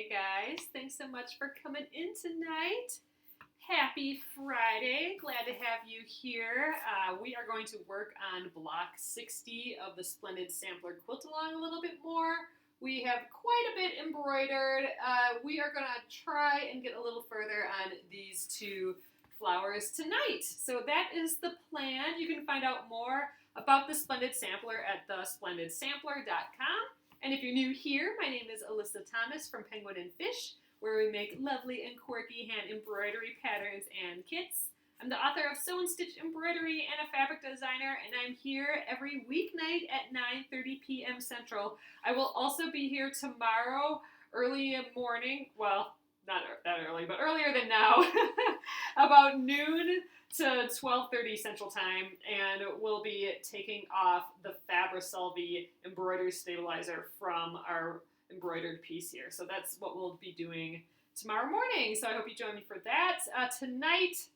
Hey guys, thanks so much for coming in tonight. Happy Friday. Glad to have you here. We are going to work on block 60 of the Splendid Sampler quilt along a little bit more. We have quite a bit embroidered. We are going to try and get a little further on these two flowers tonight. So that is the plan. You can find out more about the Splendid Sampler at thesplendidsampler.com. And if you're new here, my name is Alyssa Thomas from Penguin and Fish, where we make lovely and quirky hand embroidery patterns and kits. I'm the author of Sew and Stitch Embroidery and a fabric designer, and I'm here every weeknight at 9:30 p.m. Central. I will also be here tomorrow early morning, well, not that early, but earlier than now, about noon to 12:30 Central Time, and we'll be taking off the Fabricelvi embroidery stabilizer from our embroidered piece here. So that's what we'll be doing tomorrow morning. So I hope you join me for that. Tonight,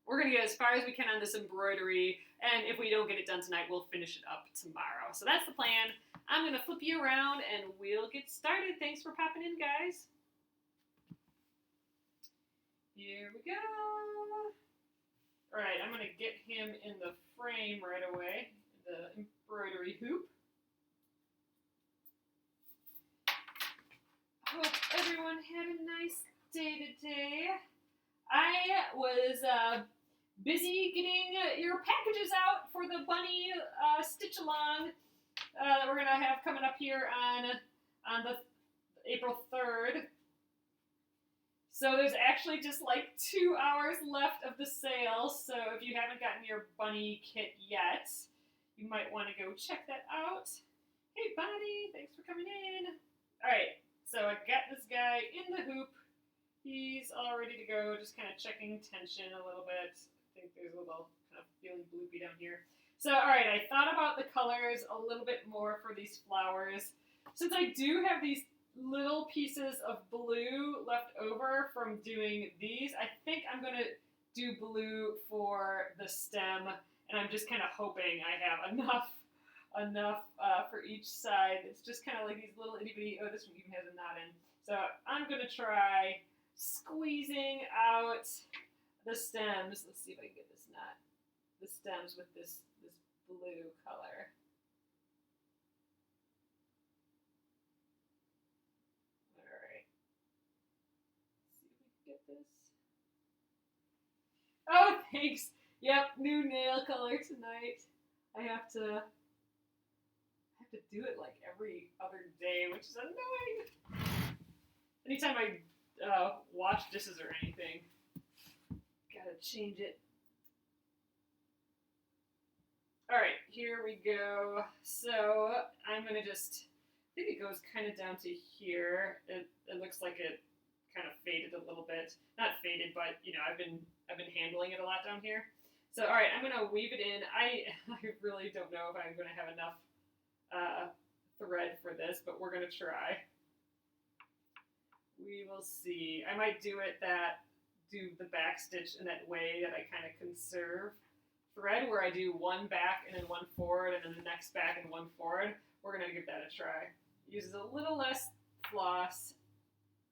we're going to get as far as we can on this embroidery, and if we don't get it done tonight, we'll finish it up tomorrow. So that's the plan. I'm going to flip you around, and we'll get started. Thanks for popping in, guys. Here we go. All right, I'm going to get him in the frame right away, the embroidery hoop. Hope everyone had a nice day today. I was busy getting your packages out for the bunny stitch along that we're going to have coming up here on the April 3rd. So there's actually just like 2 hours left of the sale, so if you haven't gotten your bunny kit yet, you might want to go check that out. Hey buddy, thanks for coming in. Alright, so I got this guy in the hoop. He's all ready to go, just kind of checking tension a little bit. I think there's a little kind of feeling bloopy down here. So alright, I thought about the colors a little bit more for these flowers. Since I do have these little pieces of blue left over from doing these, I think I'm going to do blue for the stem, and I'm just kind of hoping I have enough for each side. It's just kind of like these little itty bitty, oh, this one even has a knot in. So I'm going to try squeezing out the stems. Let's see if I can get this knot. The stems with this blue color. This. Oh, thanks. Yep, new nail color tonight. I have to do it like every other day, which is annoying. Anytime I wash dishes or anything, gotta change it. All right, here we go. So I'm gonna just, I think it goes kind of down to here. It looks like it kind of faded a little bit. Not faded, but you know, I've been handling it a lot down here. So all right, I'm gonna weave it in. I really don't know if I'm gonna have enough thread for this, but we're gonna try. We will see. I might do the back stitch in that way that I kind of conserve thread, where I do one back and then one forward, and then the next back and one forward. We're gonna give that a try. Uses a little less floss.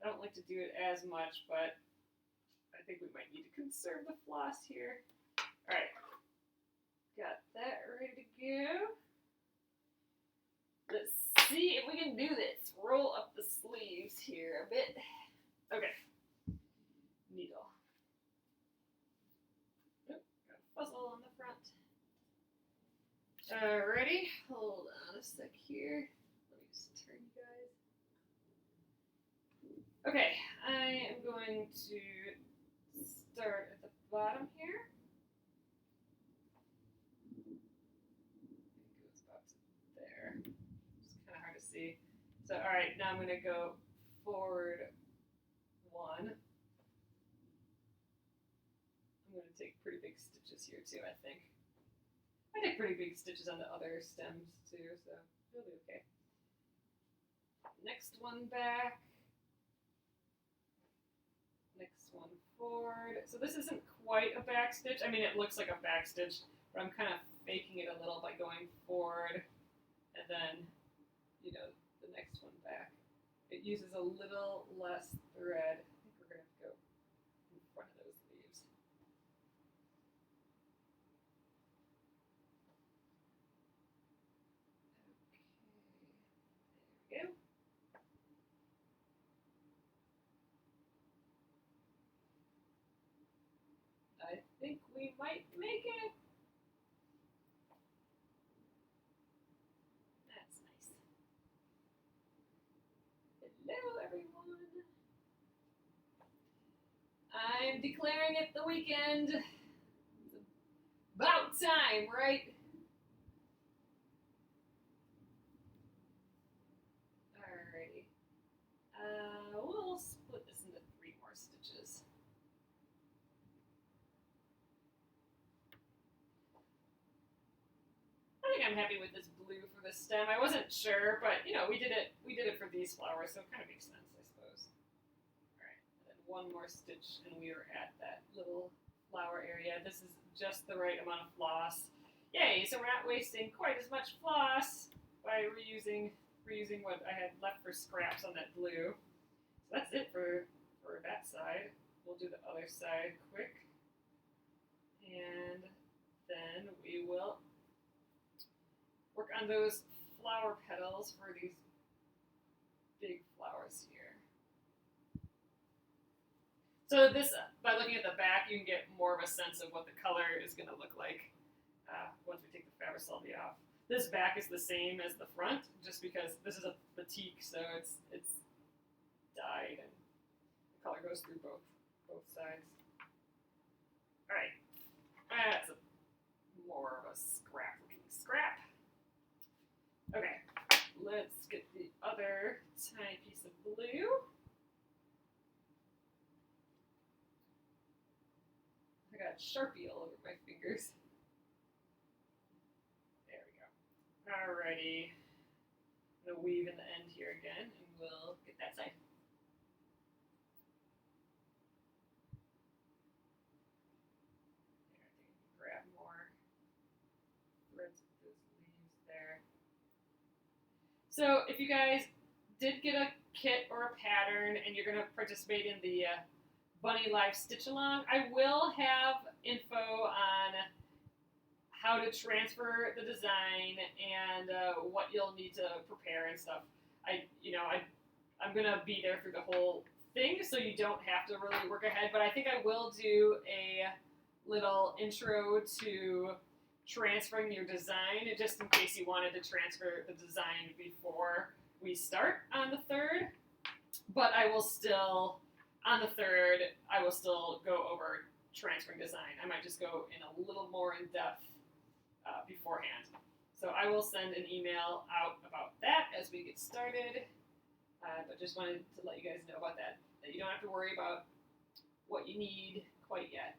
I don't like to do it as much, but I think we might need to conserve the floss here. All right, got that ready to go. Let's see if we can do this. Roll up the sleeves here a bit. Okay, needle. Oh, got a fuzzle on the front. Alrighty, hold on a sec here. Let me just turn you guys. Okay, I am going to start at the bottom here. It goes about there. It's kind of hard to see. So, all right, now I'm going to go forward one. I'm going to take pretty big stitches here too, I think. I take pretty big stitches on the other stems too, so it'll be okay. Next one back. Next one forward. So this isn't quite a back stitch. I mean, it looks like a back stitch, but I'm kind of faking it a little by going forward and then, you know, the next one back. it uses a little less thread. I think we're going to have to go in front of those leaves. Okay, there we go. I think we might make it. That's nice. Hello, everyone. I'm declaring it the weekend. It's about time, right? Alrighty. We'll split this into 3 more stitches. I think I'm happy with this blue for the stem. I wasn't sure, but you know, we did it for these flowers, so it kind of makes sense, I suppose. Alright, and then 1 more stitch and we are at that little flower area. This is just the right amount of floss. Yay, so we're not wasting quite as much floss by reusing what I had left for scraps on that blue. So that's it for that side. We'll do the other side quick. And then we will work on those flower petals for these big flowers here. So this, by looking at the back, you can get more of a sense of what the color is going to look like once we take the Fabricelli off. This back is the same as the front, just because this is a batik, so it's dyed and the color goes through both sides. All right, that's more of a scrap-looking scrap. Okay, let's get the other tiny piece of blue. I got Sharpie all over my fingers. There we go. Alrighty. I'm going to weave in the end here again, and we'll get that side. There, I think I can grab more threads with those leaves there. So if you guys did get a kit or a pattern and you're going to participate in the Bunny Live Stitch Along, I will have info on how to transfer the design and what you'll need to prepare and stuff. I'm going to be there through the whole thing, so you don't have to really work ahead, but I think I will do a little intro to transferring your design, just in case you wanted to transfer the design before we start on the 3rd. But I will still, on the 3rd, I will still go over transferring design. I might just go in a little more in depth beforehand. So I will send an email out about that as we get started. But just wanted to let you guys know about that you don't have to worry about what you need quite yet.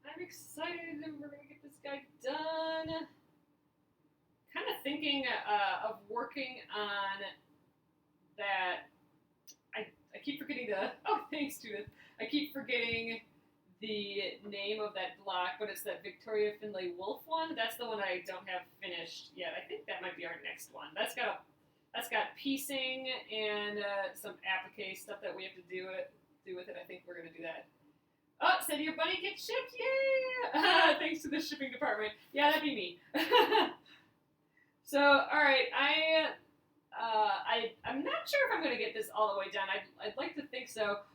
I'm excited and we're going to get this guy done. Kind of thinking of working on that. I keep forgetting thanks, Judith. I keep forgetting the name of that block, but it's that Victoria Finlay Wolf one. That's the one I don't have finished yet. I think that might be our next one. That's got piecing and some applique stuff that we have to do with it. I think we're going to do that. Oh, Cindy, your bunny gets shipped! Yay! Thanks to the shipping department. Yeah, that'd be me. So, all right, I'm not sure if I'm going to get this all the way done. I'd like to think so.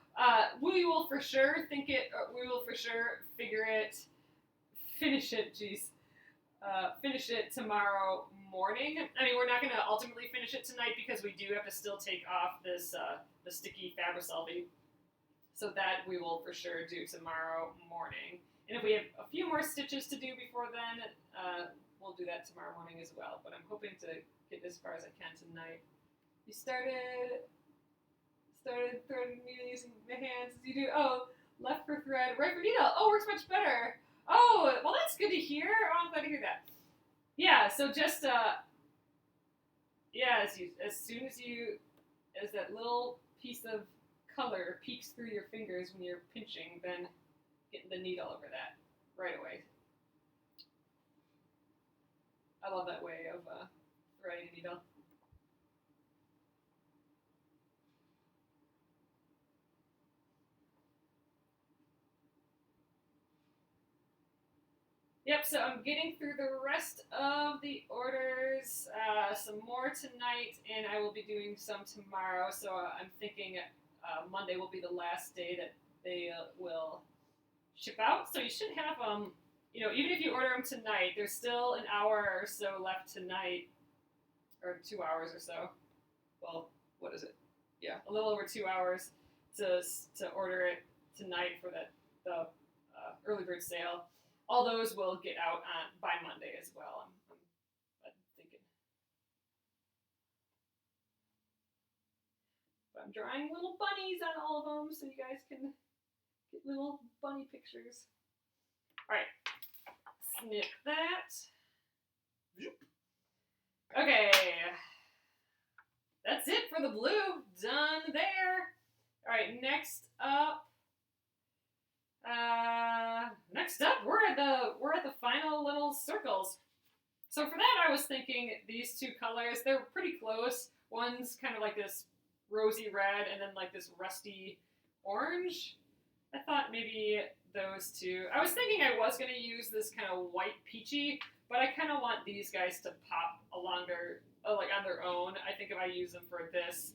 We will for sure finish it tomorrow morning. I mean, we're not going to ultimately finish it tonight because we do have to still take off this the sticky Fabricelli. So that we will for sure do tomorrow morning. And if we have a few more stitches to do before then, we'll do that tomorrow morning as well. But I'm hoping to get as far as I can tonight. You started threading needle using the hands as you do. Oh, left for thread, right for needle. Oh, works much better. Oh, well, that's good to hear. Oh, I'm glad to hear that. Yeah, so just as that little piece of color peeks through your fingers when you're pinching than getting the needle over that right away. I love that way of threading a needle. Yep, so I'm getting through the rest of the orders, some more tonight, and I will be doing some tomorrow. So I'm thinking Monday will be the last day that they will ship out. So you should have them, even if you order them tonight, there's still an hour or so left tonight, or 2 hours or so. Well, what is it? Yeah, a little over 2 hours to order it tonight for the early bird sale. All those will get out by Monday as well, I'm thinking. But I'm drawing little bunnies on all of them so you guys can get little bunny pictures. All right, snip that. Okay, that's it for the blue. Done there. All right, next up, we're at the final little circles. So for that, I was thinking these two colors, they're pretty close. One's kind of like this rosy red and then like this rusty orange. I thought maybe those two. I was thinking I was going to use this kind of white peachy, but I kind of want these guys to pop along like on their own. I think if I use them for this,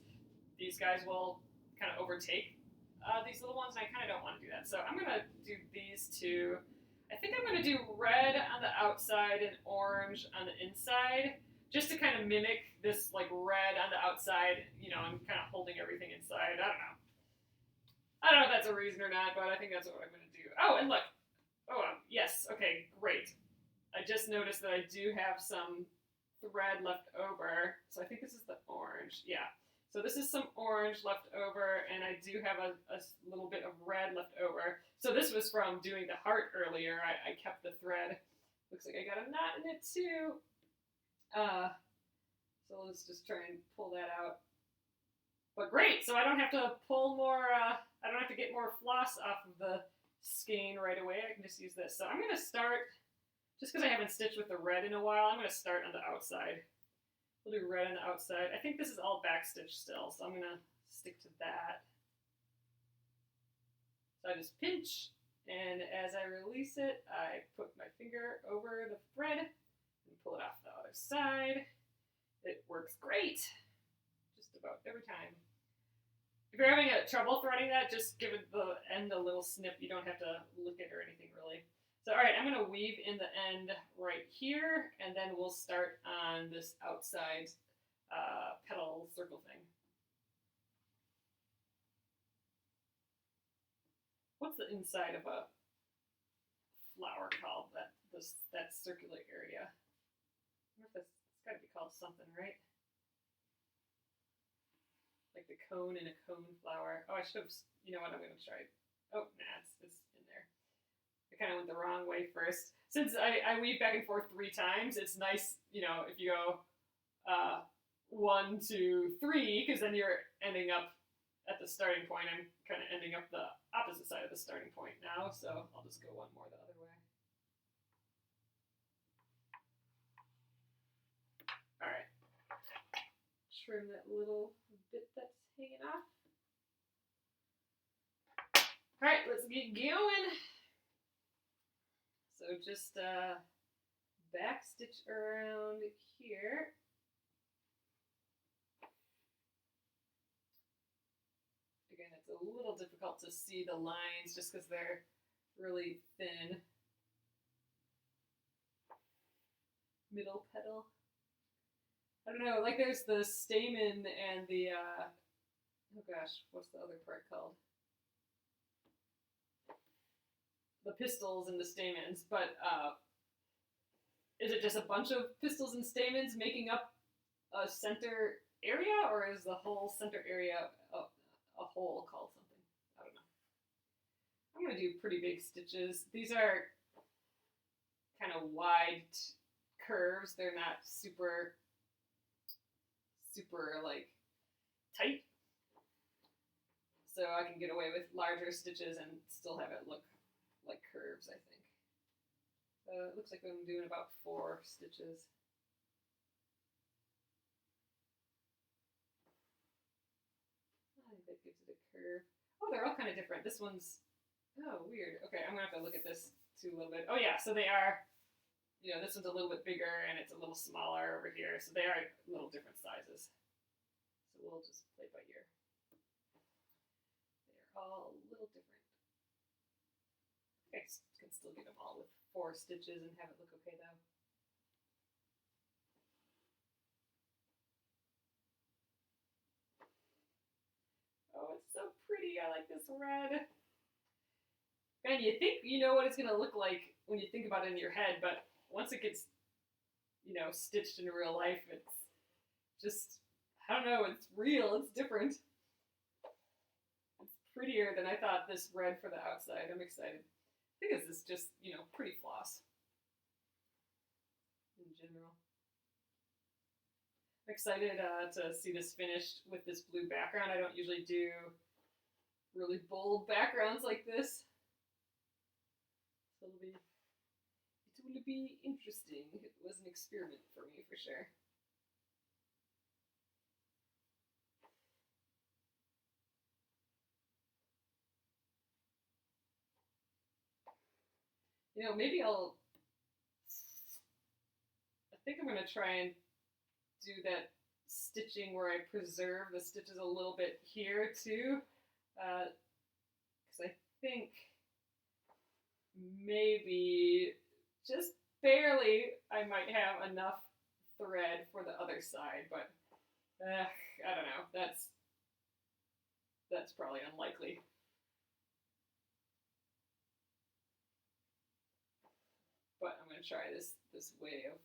these guys will kind of overtake these little ones, and I kind of don't want to do that. So I'm going to do these two. I think I'm going to do red on the outside and orange on the inside, just to kind of mimic this like red on the outside, and kind of holding everything inside. I don't know if that's a reason or not, but I think that's what I'm going to do. Oh, and look. Oh, yes. Okay, great. I just noticed that I do have some thread left over. So I think this is the orange. Yeah. So this is some orange left over, and I do have a little bit of red left over. So this was from doing the heart earlier. I kept the thread. Looks like I got a knot in it too. So let's just try and pull that out. But great, so I don't have to pull more, I don't have to get more floss off of the skein right away. I can just use this. So I'm going to start, just because I haven't stitched with the red in a while, I'm going to start on the outside. We'll do red on the outside. I think this is all backstitch still, so I'm going to stick to that. So I just pinch, and as I release it, I put my finger over the thread and pull it off the other side. It works great, just about every time. If you're having trouble threading that, just give it the end a little snip. You don't have to lick it or anything really. So all right, I'm going to weave in the end right here, and then we'll start on this outside petal circle thing. What's the inside of a flower called? That circular area. I wonder if it's got to be called something, right? Like the cone in a cone flower. Oh, I should have. You know what? I'm going to try. Oh, nah, it's in there. I kind of went the wrong way first. Since I weave back and forth 3 times, it's nice, if you go 1, 2, 3, because then you're ending up at the starting point. I'm kind of ending up the opposite side of the starting point now, so I'll just go one more the other way. All right. Trim that little bit that's hanging off. All right, let's get going. So just back stitch around here. Again, it's a little difficult to see the lines just because they're really thin. Middle petal. I don't know, like there's the stamen and the, oh gosh, what's the other part called? The pistils and the stamens, but is it just a bunch of pistils and stamens making up a center area, or is the whole center area a whole called something? I don't know. I'm going to do pretty big stitches. These are kind of wide curves. They're not super like tight. So I can get away with larger stitches and still have it look like curves, I think. It looks like I'm doing about 4 stitches. I think that gives it a curve. Oh, they're all kind of different. This one's, oh, weird. Okay, I'm gonna have to look at this too a little bit. Oh yeah, so they are, you know, this one's a little bit bigger and it's a little smaller over here. So they are little different sizes. So we'll just play by ear. They're all a little different. Okay, can still get them all with 4 stitches and have it look okay though. Oh, it's so pretty. I like this red. And you think you know what it's going to look like when you think about it in your head, but once it gets, you know, stitched in real life, it's just, I don't know, it's real, it's different. It's prettier than I thought this red for the outside. I'm excited. I think this is just, you know, pretty floss in general. I'm excited to see this finished with this blue background. I don't usually do really bold backgrounds like this. So it will be interesting. It was an experiment for me for sure. You know, maybe I think I'm going to try and do that stitching where I preserve the stitches a little bit here too, because I think maybe just barely I might have enough thread for the other side, but I don't know. That's probably unlikely. But I'm gonna try this way of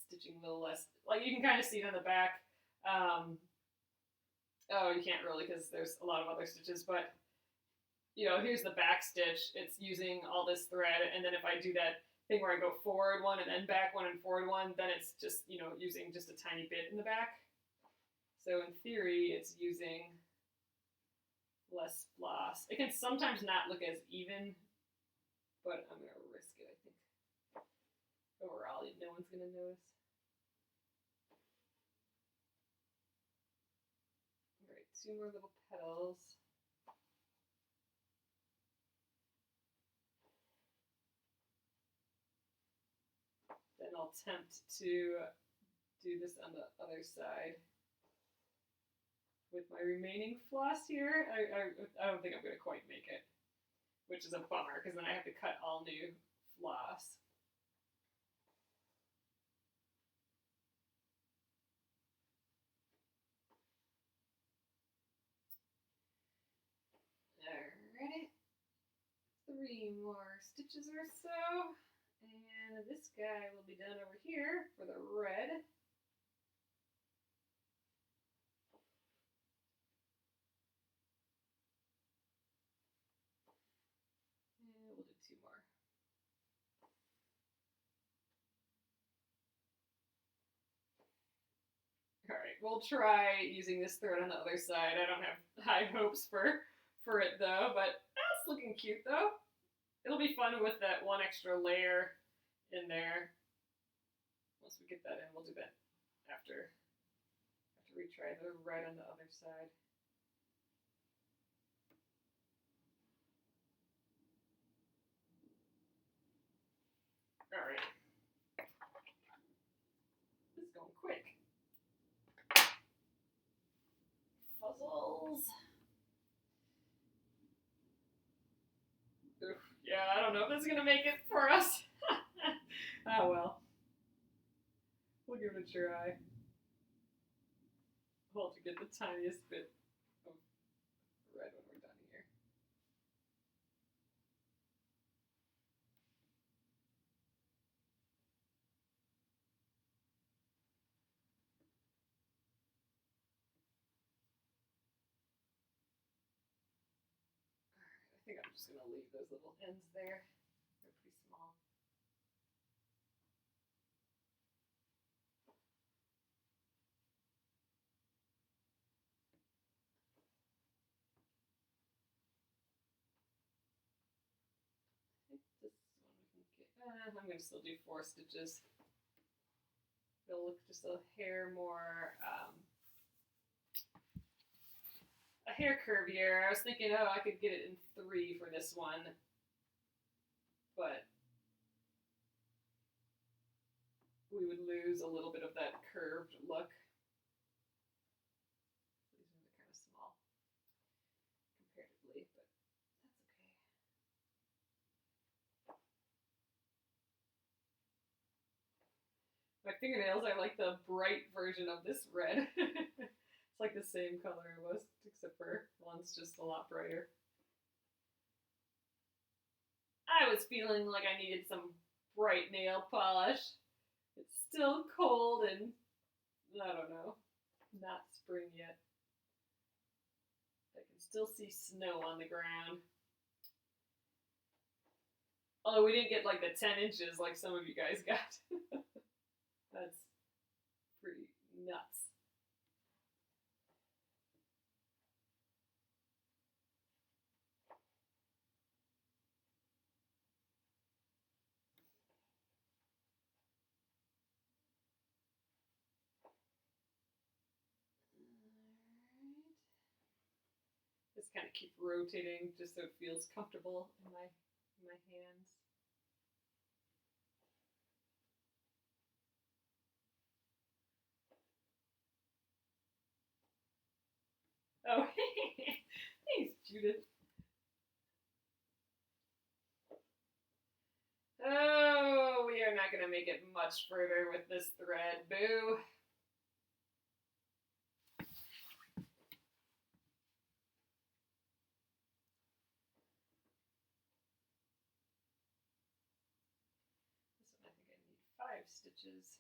stitching a little less. Like you can kind of see it on the back. Oh, you can't really because there's a lot of other stitches, but you know, here's the back stitch. It's using all this thread, and then if I do that thing where I go forward one and then back one and forward one, then it's just, you know, using just a tiny bit in the back. So in theory, it's using less floss. It can sometimes not look as even, but I'm gonna risk it, I think. Overall, no one's gonna notice. All right, 2 more little petals. Then I'll attempt to do this on the other side with my remaining floss here. I don't think I'm going to quite make it, which is a bummer because then I have to cut all new floss. Alright, 3 more stitches or so, and this guy will be done over here for the red. And we'll do 2 more. Alright, we'll try using this thread on the other side. I don't have high hopes for it though, but that's looking cute though. It'll be fun with that 1 extra layer in there. Once we get that in, we'll do that after we try the red on the other side. All right. This is going quick. Puzzles. Oof, yeah, I don't know if this is going to make it for us. Oh well. We'll give it a try. We'll have to get the tiniest bit of red when we're done here. I think I'm just going to leave those little ends there. They're pretty small. this one we can get, I'm going to still do 4 stitches. It'll look just a hair more, a hair curvier. I was thinking, oh, I could get it in 3 for this one, but we would lose a little bit of that curved look. These ones are kind of small comparatively, but that's okay. My fingernails, I like the bright version of this red. It's like the same color almost, except for one's just a lot brighter. I was feeling like I needed some bright nail polish. It's still cold and, I don't know, not spring yet. I can still see snow on the ground. Although we didn't get like the 10 inches like some of you guys got. That's pretty nuts. Just kind of keep rotating just so it feels comfortable in my hands. Oh, thanks, Judith. Oh, we are not going to make it much further with this thread. Boo. This one, I think I need 5 stitches.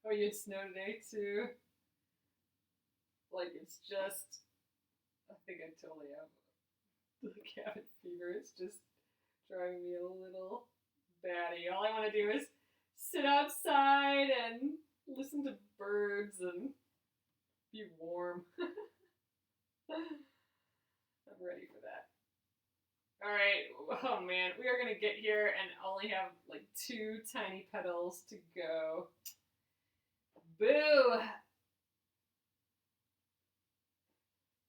Oh, you had snow today too? Like, it's just, I think I totally have the cabin fever. It's just driving me a little batty. All I want to do is sit outside and listen to birds and be warm. I'm ready for that. All right. Oh man, we are gonna get here and only have like 2 tiny petals to go. Boo!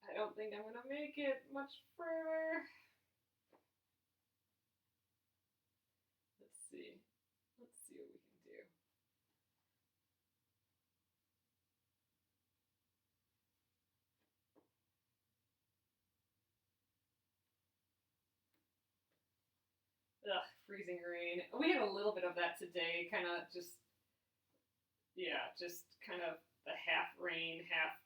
I don't think I'm gonna make it much further. Let's see what we can do. Ugh, freezing rain. We had a little bit of that today, kind of just, yeah, just kind of the half rain, half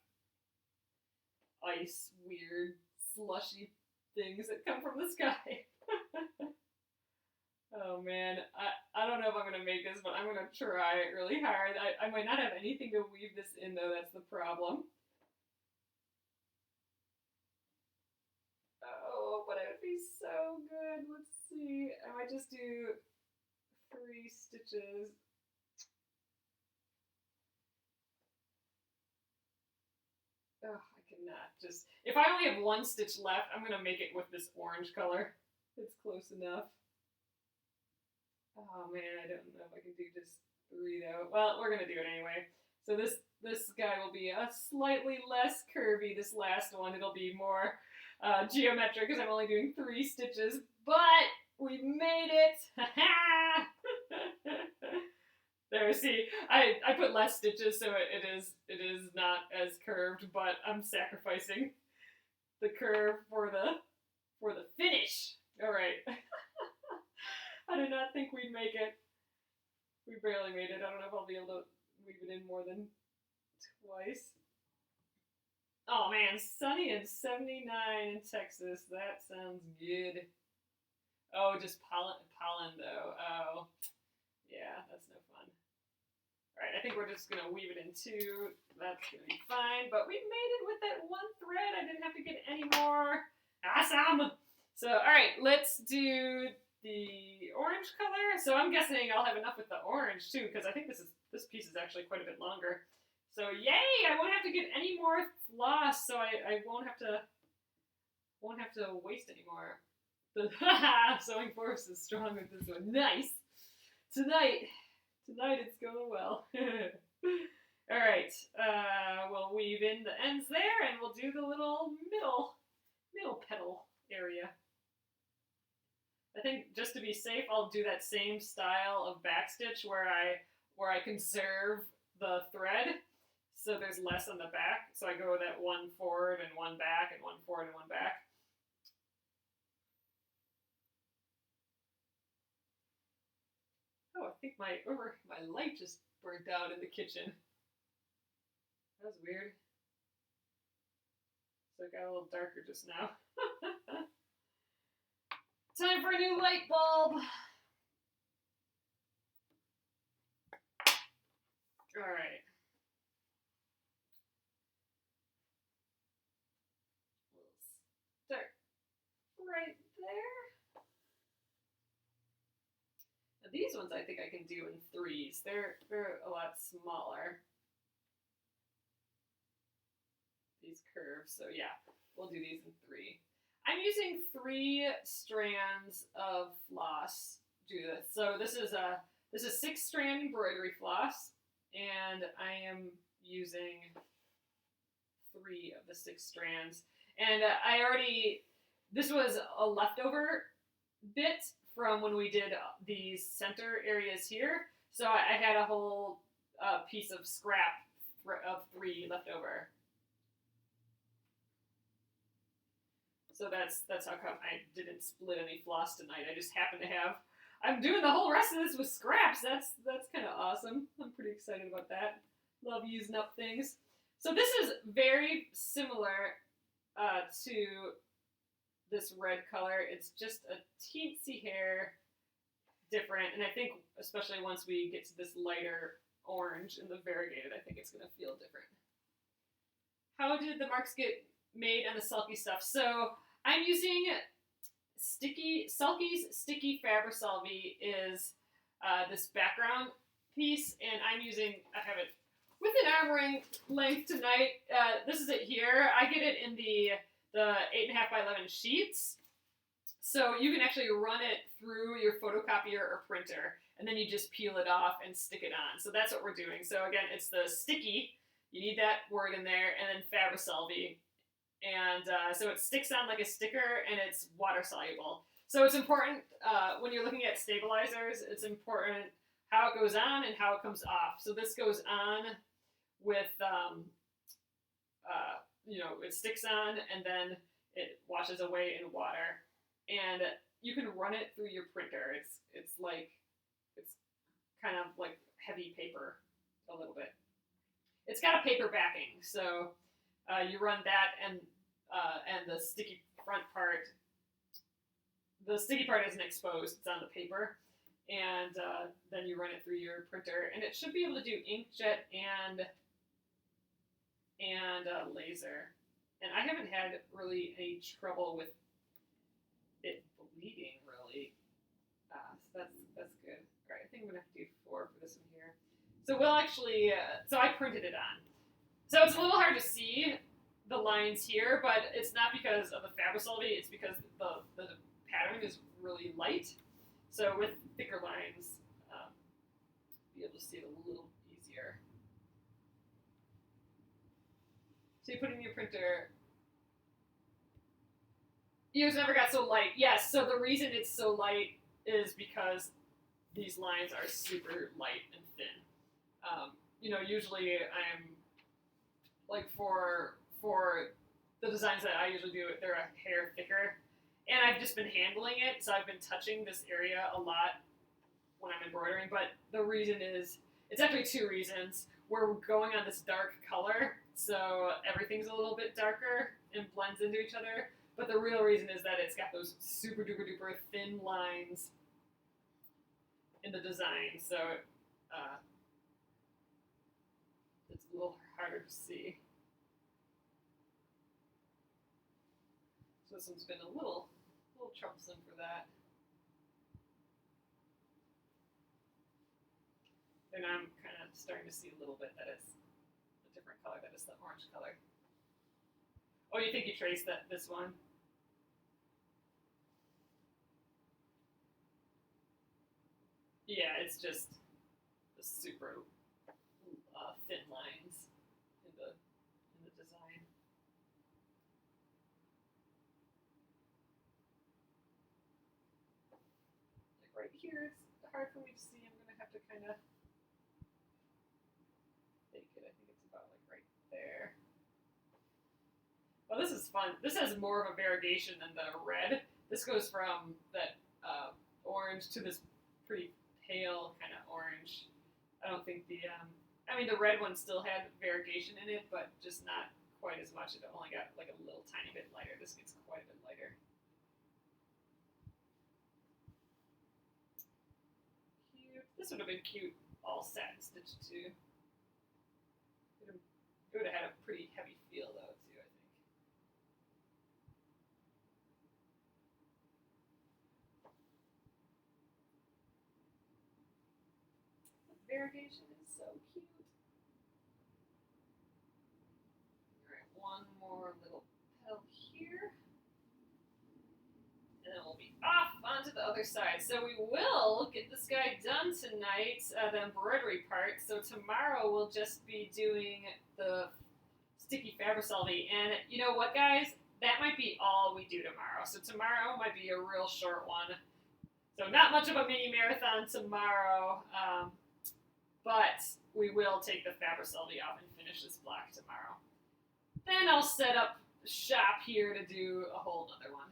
ice, weird, slushy things that come from the sky. Oh man, I don't know if I'm going to make this, but I'm going to try really hard. I might not have anything to weave this in though, that's the problem. Oh, but it would be so good. Let's see. I might just do 3 stitches. Oh, I cannot just, if I only have 1 stitch left, I'm going to make it with this orange color. It's close enough. Oh man, I don't know if I can do just 3 though. Well, we're going to do it anyway. So this guy will be a slightly less curvy, this last one. It'll be more geometric because I'm only doing 3 stitches, but we made it! There, see, I put less stitches, so it is not as curved, but I'm sacrificing the curve for the finish. All right. I did not think we'd make it. We barely made it. I don't know if I'll be able to weave it in more than twice. Oh man, sunny and 79 in Texas. That sounds good. Oh, just pollen though. Oh, yeah, that's no fun. All right, I think we're just gonna weave it in 2. That's gonna be fine. But we made it with that 1 thread. I didn't have to get any more. Awesome. So, all right, let's do the orange color. So I'm guessing I'll have enough with the orange too, because I think this piece is actually quite a bit longer. So yay! I won't have to get any more floss, so I won't have to waste any more. The sewing force is strong with this one. Nice. Tonight it's going well. All right, we'll weave in the ends there, and we'll do the little middle petal area. I think just to be safe, I'll do that same style of backstitch where I conserve the thread, so there's less on the back. So I go with that one forward and one back, and one forward and one back. Oh, I think my light just burnt out in the kitchen. That was weird. So it got a little darker just now. Time for a new light bulb. All right. We'll start right there. Now these ones I think I can do in threes. They're a lot smaller. These curves, so yeah, we'll do these in three. I'm using 3 strands of floss to do this. So this is 6-strand embroidery floss, and I am using 3 of the 6 strands. And this was a leftover bit from when we did these center areas here. So I had a whole piece of scrap of 3 left over. So that's how come I didn't split any floss tonight. I just happened to have. I'm doing the whole rest of this with scraps. That's kind of awesome. I'm pretty excited about that. Love using up things. So this is very similar to this red color. It's just a teensy hair different, and I think especially once we get to this lighter orange in the variegated, I think it's going to feel different. How did the marks get made on the sulky stuff? So I'm using Sulky's Sticky Fabri-Solvi is this background piece, and I have it within arm length tonight. This is it here. I get it in the 8.5 by 11 sheets. So you can actually run it through your photocopier or printer, and then you just peel it off and stick it on. So that's what we're doing. So again, it's the sticky. You need that word in there, and then Fabri-Solvi. And so it sticks on like a sticker, and it's water soluble. So it's important when you're looking at stabilizers, it's important how it goes on and how it comes off. So this goes on with, it sticks on, and then it washes away in water. And you can run it through your printer. It's kind of like heavy paper a little bit. It's got a paper backing, so you run that, and the sticky front part. The sticky part isn't exposed; it's on the paper, and then you run it through your printer, and it should be able to do inkjet and laser. And I haven't had really any trouble with it bleeding, really. So that's good. All right, I think I'm gonna have to do 4 for this one here. So we'll actually. So I printed it on. So it's a little hard to see the lines here, but it's not because of the Fabri-Solvi. It's because the pattern is really light. So with thicker lines, be able to see it a little easier. So you put it in your printer. Yours never got so light. Yes, so the reason it's so light is because these lines are super light and thin. Usually I'm like for the designs that I usually do, they're a hair thicker, and I've just been handling it, so I've been touching this area a lot when I'm embroidering. But the reason is, it's actually 2 reasons. We're going on this dark color, so everything's a little bit darker and blends into each other. But the real reason is that it's got those super duper duper thin lines in the design, so it's a little harder to see. So this one's been a little troublesome for that. And I'm kind of starting to see a little bit that it's different color. That is the orange color. Oh, you think you traced this one? Yeah, it's just the super thin lines in the design. Like right here, it's hard for me to see. I'm gonna have to kind of fake it. I think it's about like right there. Well, this is fun. This has more of a variegation than the red. This goes from that orange to this pretty pale kind of orange. I don't think the I mean, the red one still had variegation in it, but just not quite as much. It only got like a little tiny bit lighter. This gets quite a bit lighter. Cute. This would have been cute all satin stitched too. It would have had a pretty heavy feel though too, I think. The variegation is so cute. One more little petal here. And then we'll be off onto the other side. So we will get this guy done tonight, the embroidery part. So tomorrow we'll just be doing the sticky Fabricelli. And you know what, guys? That might be all we do tomorrow. So tomorrow might be a real short one. So not much of a mini marathon tomorrow. But we will take the Fabricelli off and finish this block tomorrow. Then I'll set up shop here to do a whole other one.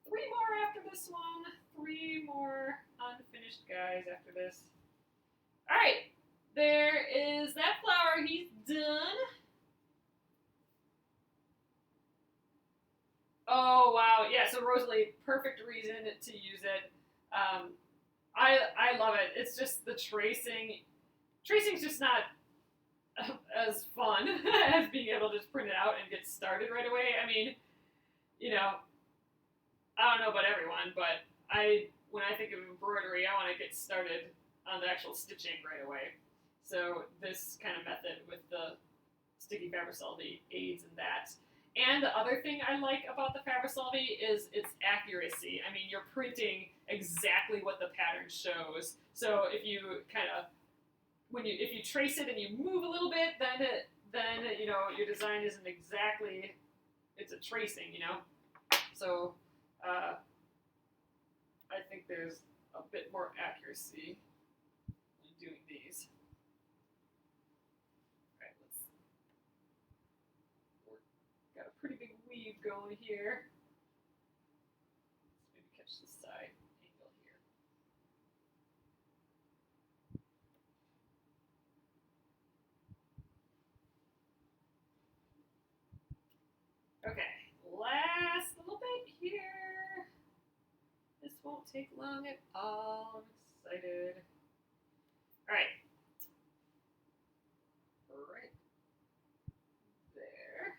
3 more after this one. 3 more unfinished guys after this. All right, there is that flower. He's done. Oh, wow. Yeah, so Rosalie, perfect reason to use it. I love it. It's just the tracing. Tracing's just not as fun as being able to just print it out and get started right away. I mean, you know, I don't know about everyone, but when I think of embroidery, I want to get started on the actual stitching right away. So this kind of method with the sticky Fabricelli aids in that. And the other thing I like about the Fabricelli is its accuracy. I mean, you're printing exactly what the pattern shows. So if you kind of if you trace it and you move a little bit, then you know your design isn't exactly, it's a tracing, you know. So I think there's a bit more accuracy in doing these. All right, got a pretty big weave going here. Let's maybe catch the side angle here. Okay, last little bit here. This won't take long at all. I'm excited. All right. Right there.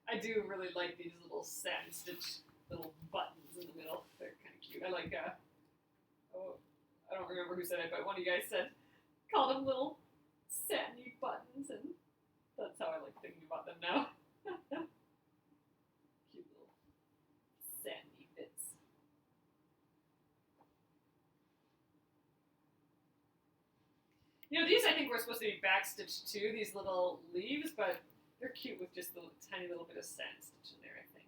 I do really like these little satin stitch little buttons in the middle. They're kind of cute. I like, oh, I don't remember who said it, but one of you guys called them little satiny buttons, and that's how I like thinking about them now. Cute little satiny bits. You know, these I think were supposed to be backstitched too, these little leaves, but they're cute with just the tiny little bit of satin stitch in there, I think.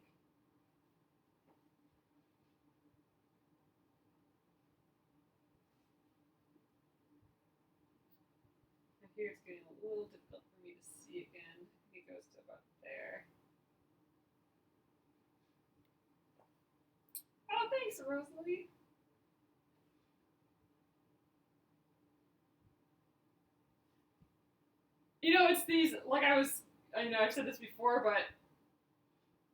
And here it's getting a little difficult for me to see again. I think it goes to about there. Oh, thanks, Rosalie. You know, it's these, like I know I've said this before, but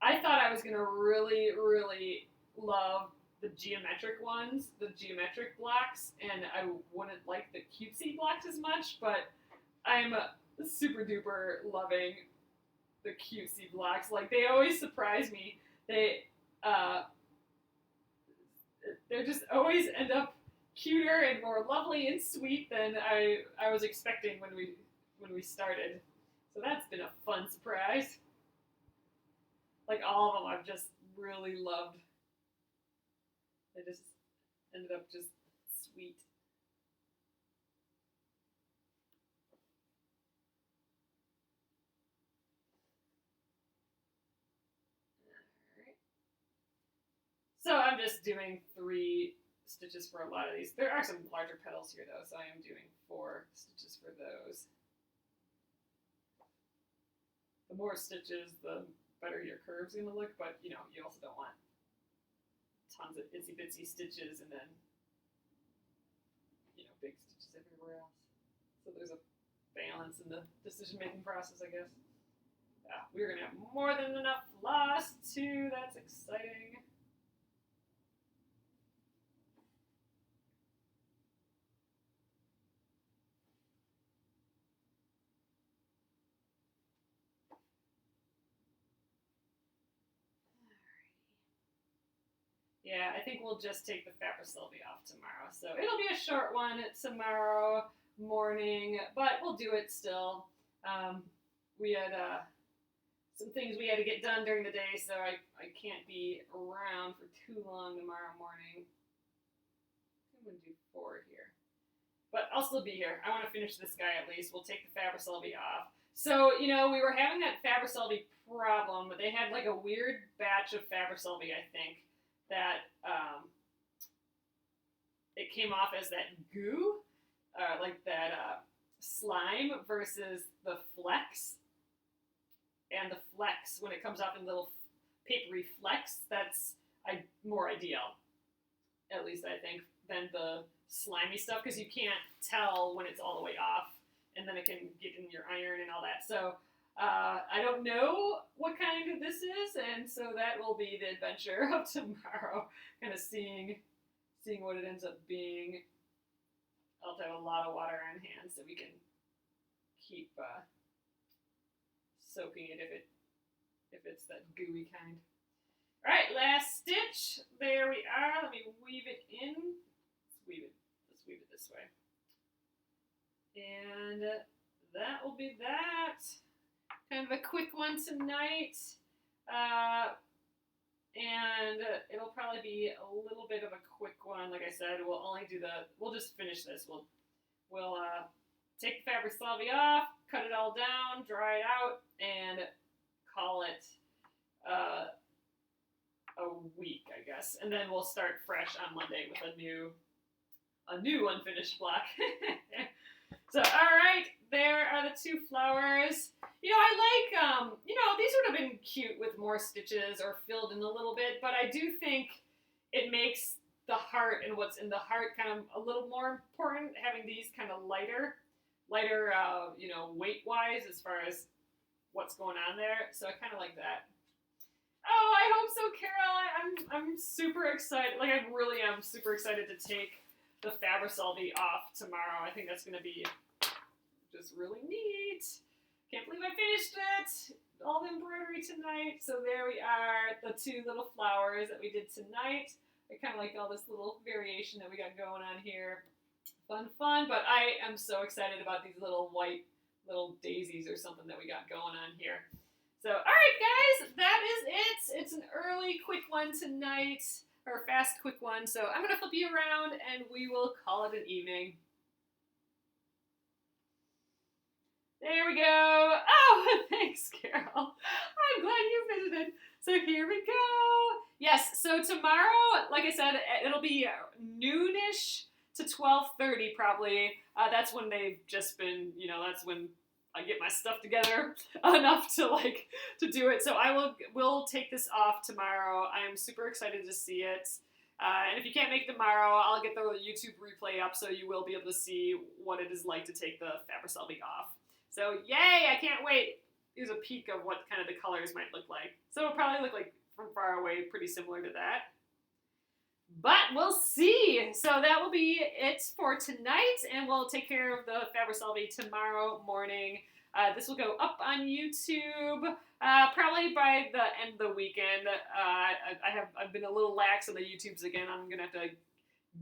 I thought I was going to really, really love the geometric ones, the geometric blocks, and I wouldn't like the cutesy blocks as much, but I'm super duper loving the cutesy blocks. Like, they always surprise me. They're just always end up cuter and more lovely and sweet than I was expecting when we started. So that's been a fun surprise. Like all of them I've just really loved. They just ended up just sweet. Alright. So I'm just doing 3 stitches for a lot of these. There are some larger petals here though, so I am doing 4 stitches for those. The more stitches, the better your curve's gonna look, but you know, you also don't want tons of itsy bitsy stitches and then, you know, big stitches everywhere else. So there's a balance in the decision making process, I guess. Yeah, we're gonna have more than enough floss too. That's exciting. Yeah, I think we'll just take the Fabricelli off tomorrow. So it'll be a short one tomorrow morning, but we'll do it still. We had some things we had to get done during the day, so I can't be around for too long tomorrow morning. I'm going to do 4 here. But I'll still be here. I want to finish this guy at least. We'll take the Fabricelli off. So, you know, we were having that Fabricelli problem. They had like a weird batch of Fabricelli, I think, that it came off as that goo, like that slime versus the flecks. And the flecks, when it comes off in little papery flecks, that's more ideal, at least I think, than the slimy stuff, because you can't tell when it's all the way off, and then it can get in your iron and all that. So I don't know what kind of this is, and so that will be the adventure of tomorrow, kind of seeing what it ends up being. I'll have a lot of water on hand so we can keep soaking it if it's that gooey kind. All right, last stitch. There we are. Let me weave it in. Let's weave it this way. And that will be that. Kind of a quick one tonight. And it'll probably be a little bit of a quick one. Like I said, we'll just finish this. We'll take the Fabricelli off, cut it all down, dry it out, and call it a week, I guess. And then we'll start fresh on Monday with a new unfinished block. So, all right, there are the 2 flowers. You know, I like, these would have been cute with more stitches or filled in a little bit, but I do think it makes the heart and what's in the heart kind of a little more important, having these kind of lighter, weight-wise as far as what's going on there. So I kind of like that. Oh, I hope so, Carol. I'm super excited. Like, I really am super excited to take the Fabricelli off tomorrow. I think that's going to be just really neat. Can't believe I finished it. All the embroidery tonight. So there we are, the 2 little flowers that we did tonight. I kind of like all this little variation that we got going on here. Fun, but I am so excited about these little white little daisies or something that we got going on here. So, all right, guys, that is it. It's an early, quick one tonight, or a fast, quick one. So I'm going to flip you around, and we will call it an evening. There we go. Oh, thanks, Carol. I'm glad you visited. So here we go. Yes, so tomorrow, like I said, it'll be noonish to 12:30 probably. That's when they've just been, that's when I get my stuff together enough to do it. So we'll take this off tomorrow. I'm super excited to see it. And if you can't make tomorrow, I'll get the YouTube replay up so you will be able to see what it is like to take the Fabricelli off. So yay, I can't wait. Here's a peek of what kind of the colors might look like. So it'll probably look like from far away pretty similar to that. But we'll see. So that will be it for tonight, and we'll take care of the Fabricelli tomorrow morning. This will go up on YouTube probably by the end of the weekend. I've been a little lax on the YouTubes again. I'm gonna have to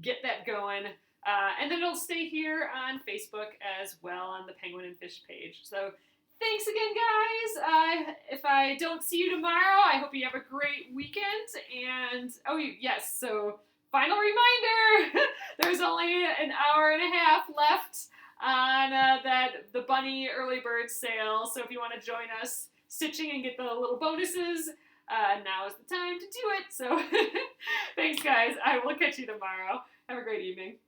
get that going. And then it'll stay here on Facebook as well on the Penguin and Fish page. So thanks again, guys. If I don't see you tomorrow, I hope you have a great weekend. And, yes, so final reminder, there's only an hour and a half left on the Bunny Early Bird sale. So if you want to join us stitching and get the little bonuses, now is the time to do it. So thanks, guys. I will catch you tomorrow. Have a great evening.